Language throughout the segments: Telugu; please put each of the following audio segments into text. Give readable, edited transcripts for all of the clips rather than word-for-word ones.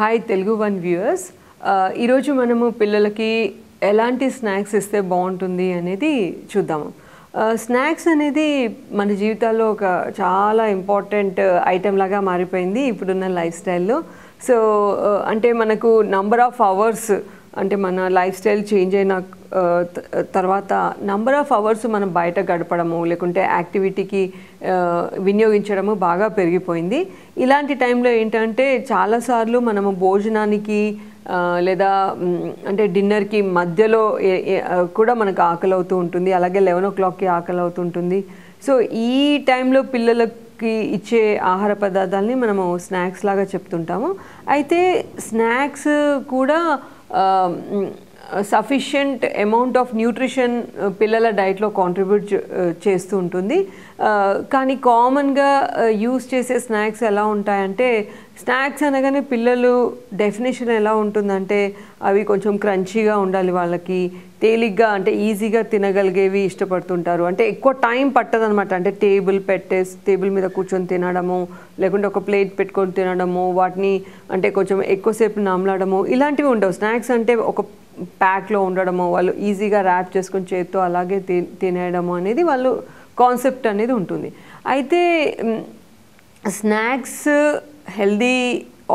Hi Telugu one viewers. ఈరోజు మనము పిల్లలకి ఎలాంటి స్నాక్స్ ఇస్తే బాగుంటుంది అనేది చూద్దాము. స్నాక్స్ అనేది మన జీవితాల్లో ఒక చాలా ఇంపార్టెంట్ ఐటెం లాగా మారిపోయింది ఇప్పుడున్న లైఫ్ స్టైల్లో. సో అంటే మనకు నంబర్ ఆఫ్ అవర్స్ అంటే మన లైఫ్ స్టైల్ చేంజ్ అయిన తర్వాత నంబర్ ఆఫ్ అవర్స్ మనం బయట గడపడము లేకుంటే యాక్టివిటీకి వినియోగించడము బాగా పెరిగిపోయింది. ఇలాంటి టైంలో ఏంటంటే చాలాసార్లు మనము భోజనానికి లేదా అంటే డిన్నర్కి మధ్యలో కూడా మనకు ఆకలి అవుతూ ఉంటుంది, అలాగే 11 o'clockకి ఆకలి అవుతుంటుంది. సో ఈ టైంలో పిల్లలకి ఇచ్చే ఆహార పదార్థాలని మనము స్నాక్స్ లాగా చెప్తుంటాము. అయితే స్నాక్స్ కూడా సఫిషియంట్ అమౌంట్ ఆఫ్ న్యూట్రిషన్ పిల్లల డైట్లో కాంట్రిబ్యూట్ చేస్తూ ఉంటుంది. కానీ కామన్గా యూస్ చేసే స్నాక్స్ ఎలా ఉంటాయంటే, స్నాక్స్ అనగానే పిల్లలు డెఫినేషన్ ఎలా ఉంటుందంటే అవి కొంచెం క్రంచీగా ఉండాలి, వాళ్ళకి తేలిగ్గా అంటే ఈజీగా తినగలిగేవి ఇష్టపడుతుంటారు. అంటే ఎక్కువ టైం పట్టదనమాట. అంటే టేబుల్ మీద కూర్చొని తినడము, లేకుంటే ఒక ప్లేట్ పెట్టుకొని తినడము, వాటిని అంటే కొంచెం ఎక్కువసేపు నమలడము ఇలాంటివి ఉండవు. స్నాక్స్ అంటే ఒక ప్యాక్లో ఉండడము, వాళ్ళు ఈజీగా ర్యాప్ చేసుకొని చేత్తో అలాగే తినేయడము అనేది వాళ్ళు కాన్సెప్ట్ అనేది ఉంటుంది. అయితే స్నాక్స్ హెల్దీ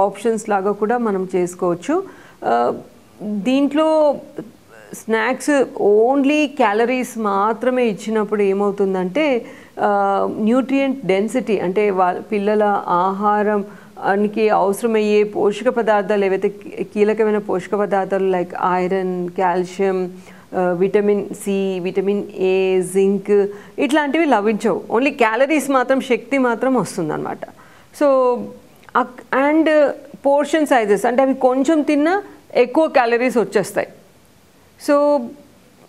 ఆప్షన్స్ లాగా కూడా మనం చేసుకోవచ్చు. దీంట్లో స్నాక్స్ ఓన్లీ క్యాలరీస్ మాత్రమే ఇచ్చినప్పుడు ఏమవుతుందంటే న్యూట్రియంట్ డెన్సిటీ అంటే పిల్లల ఆహారానికి అవసరమయ్యే పోషక పదార్థాలు ఏవైతే కీలకమైన పోషక పదార్థాలు like iron, calcium, vitamin C, vitamin A, zinc ఇట్లాంటివి లభించవు. ఓన్లీ క్యాలరీస్ మాత్రం, శక్తి మాత్రం వస్తుందన్నమాట. సో అండ్ పోర్షన్ సైజెస్ అంటే అవి కొంచెం తిన్నా ఎక్కువ క్యాలరీస్ వచ్చేస్తాయి. సో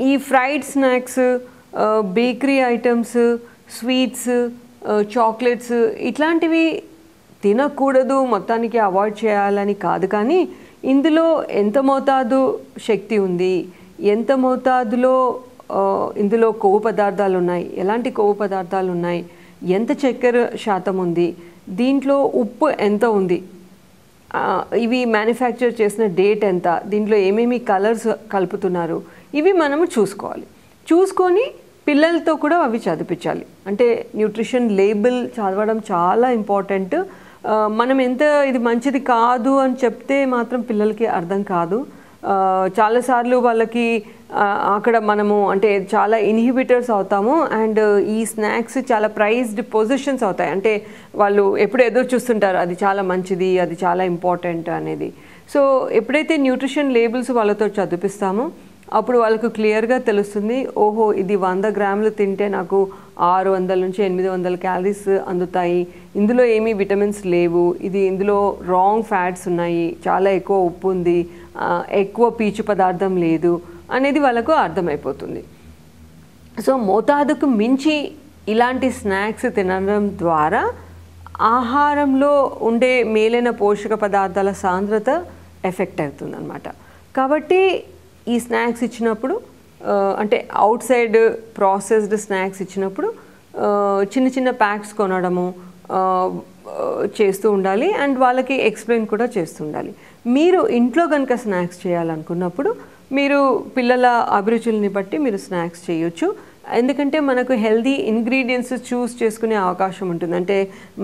ఈ fried snacks, bakery items, sweets, chocolates ఇట్లాంటివి తినకూడదు, మొత్తానికి అవాయిడ్ చేయాలని కాదు. కానీ ఇందులో ఎంత మోతాదు శక్తి ఉంది, ఎంత మోతాదులో ఇందులో కొవ్వు పదార్థాలు ఉన్నాయి, ఎలాంటి కొవ్వు పదార్థాలు ఉన్నాయి, ఎంత చక్కెర శాతం ఉంది, దీంట్లో ఉప్పు ఎంత ఉంది, ఇవి మ్యానుఫ్యాక్చర్ చేసిన డేట్ ఎంత, దీంట్లో ఏమేమి కలర్స్ కలుపుతున్నారు, ఇవి మనము చూసుకొని పిల్లలతో కూడా అవి చదివించాలి. అంటే న్యూట్రిషన్ లేబుల్ చదవడం చాలా ఇంపార్టెంట్. మనం ఎంత ఇది మంచిది కాదు అని చెప్తే మాత్రం పిల్లలకి అర్థం కాదు. చాలాసార్లు వాళ్ళకి అక్కడ మనము అంటే చాలా ఇన్హిబిటర్స్ అవుతాము. అండ్ ఈ స్నాక్స్ చాలా ప్రైజ్డ్ పొజిషన్స్ అవుతాయి. అంటే వాళ్ళు ఎప్పుడు ఎదురు చూస్తుంటారు అది చాలా మంచిది, అది చాలా ఇంపార్టెంట్ అనేది. సో ఎప్పుడైతే న్యూట్రిషన్ లేబుల్స్ వాళ్ళతో చదివిస్తామో అప్పుడు వాళ్ళకు క్లియర్గా తెలుస్తుంది, ఓహో ఇది 100 grams తింటే నాకు 600 నుంచి 800 క్యాలరీస్ అందుతాయి, ఇందులో ఏమీ విటమిన్స్ లేవు, ఇందులో రాంగ్ ఫ్యాట్స్ ఉన్నాయి, చాలా ఎక్కువ ఉప్పు ఉంది, ఎక్కువ పీచు పదార్థం లేదు అనేది వాళ్ళకు అర్థమైపోతుంది. సో మోతాదుకు మించి ఇలాంటి స్నాక్స్ తినడం ద్వారా ఆహారంలో ఉండే మేలైన పోషక పదార్థాల సాంద్రత ఎఫెక్ట్ అవుతుందన్నమాట. కాబట్టి ఈ స్నాక్స్ ఇచ్చినప్పుడు అంటే అవుట్ సైడ్ ప్రాసెస్డ్ స్నాక్స్ ఇచ్చినప్పుడు చిన్న చిన్న ప్యాక్స్ కొనడము చేస్తూ ఉండాలి. అండ్ వాళ్ళకి ఎక్స్ప్లెయిన్ కూడా చేస్తూ ఉండాలి. మీరు ఇంట్లో కనుక స్నాక్స్ చేయాలనుకున్నప్పుడు మీరు పిల్లల అభిరుచుల్ని బట్టి మీరు స్నాక్స్ చేయొచ్చు. ఎందుకంటే మనకు హెల్దీ ఇంగ్రీడియంట్స్ చూస్ చేసుకునే అవకాశం ఉంటుంది. అంటే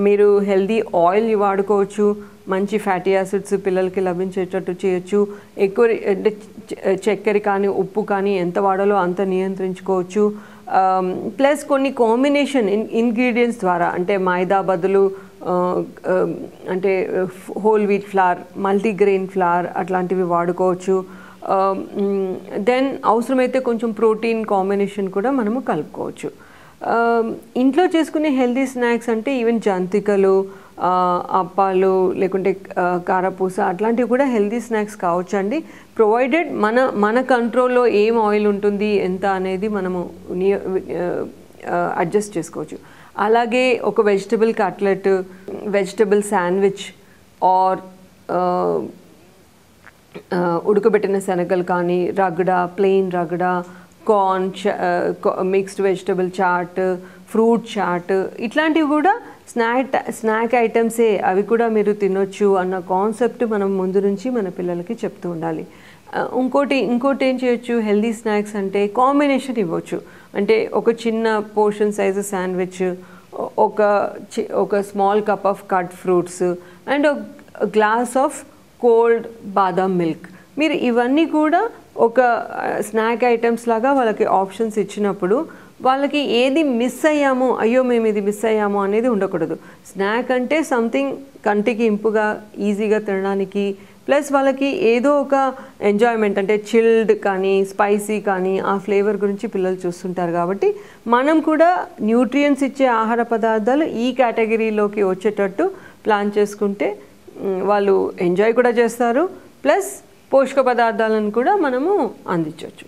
మీరు హెల్దీ ఆయిల్ వాడుకోవచ్చు, మంచి ఫ్యాటీ యాసిడ్స్ పిల్లలకి లభించేటట్టు చేయొచ్చు, ఎక్కువ అంటే చక్కెర కానీ ఉప్పు కానీ ఎంత వాడాలో అంత నియంత్రించుకోవచ్చు. ప్లస్ కొన్ని కాంబినేషన్ ఇంగ్రీడియంట్స్ ద్వారా అంటే మైదా బదులు అంటే whole wheat flower, multigrain flower అట్లాంటివి వాడుకోవచ్చు. దెన్ అవసరమైతే కొంచెం ప్రోటీన్ కాంబినేషన్ కూడా మనము కలుపుకోవచ్చు. ఇంట్లో చేసుకునే హెల్దీ స్నాక్స్ అంటే ఈవెన్ జంతికలు, అప్పాలు, లేకుంటే కారపూస అట్లాంటివి కూడా హెల్దీ స్నాక్స్ కావచ్చు అండి. ప్రొవైడెడ్ మన కంట్రోల్లో ఏం ఆయిల్ ఉంటుంది ఎంత అనేది మనము అడ్జస్ట్ చేసుకోవచ్చు. అలాగే ఒక vegetable cutlet, vegetable sandwich or ఉడకబెట్టిన శనగలు కానీ, ragda, plain ragda, corn, mixed vegetable chaat, fruit chaat ఇట్లాంటివి కూడా స్నాక్ ఐటమ్సే అవి కూడా మీరు తినొచ్చు అన్న కాన్సెప్ట్ మనం ముందు నుంచి మన పిల్లలకి చెప్తూ ఉండాలి. ఇంకోటి ఏం చేయొచ్చు, హెల్దీ స్నాక్స్ అంటే కాంబినేషన్ ఇవ్వచ్చు. అంటే ఒక చిన్న పోర్షన్ సైజు శాండ్విచ్, ఒక small cup of cut fruits and glass of cold badam milk. మీరు ఇవన్నీ కూడా ఒక స్నాక్ ఐటమ్స్ లాగా వాళ్ళకి ఆప్షన్స్ ఇచ్చినప్పుడు వాళ్ళకి ఏది మిస్ అయ్యామో, అయ్యో మేము ఇది మిస్ అయ్యామో అనేది ఉండకూడదు. స్నాక్ అంటే సంథింగ్ కంటికి ఇంపుగా ఈజీగా తినడానికి, ప్లస్ వాళ్ళకి ఏదో ఒక ఎంజాయ్మెంట్, అంటే చిల్డ్ కానీ స్పైసీ కానీ ఆ ఫ్లేవర్ గురించి పిల్లలు చూస్తుంటారు. కాబట్టి మనం కూడా న్యూట్రియంట్స్ ఇచ్చే ఆహార పదార్థాలు ఈ కేటగిరీలోకి వచ్చేటట్టు ప్లాన్ చేసుకుంటే వాళ్ళు ఎంజాయ్ కూడా చేస్తారు, ప్లస్ పోషక పదార్థాలను కూడా మనము అందించవచ్చు.